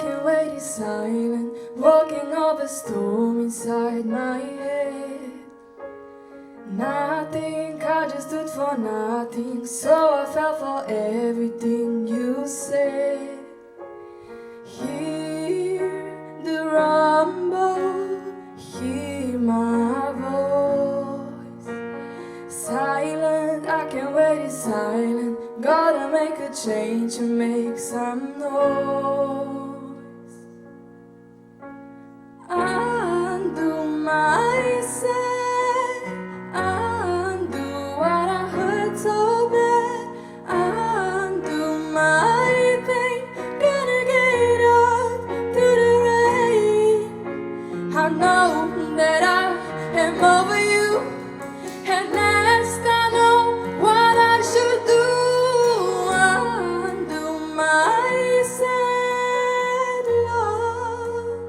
can't wait is silent, walking over storm inside my head. And I think I just stood for nothing, so I fell for everything you said. Hear the rumble, hear my voice. Silent, I can't wait is silent, gotta make a change and make some noise. Undo myself, undo what I heard so bad, undo my pain, gonna get up to the rain. I know that I am over you, and last I know what I should do. Undo my sad love.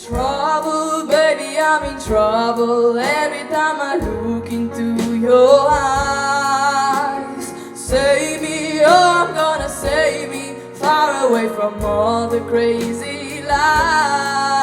Trouble, baby, I'm in trouble every time I look into your eyes. Save me, oh, I'm gonna save me, far away from all the crazy lies.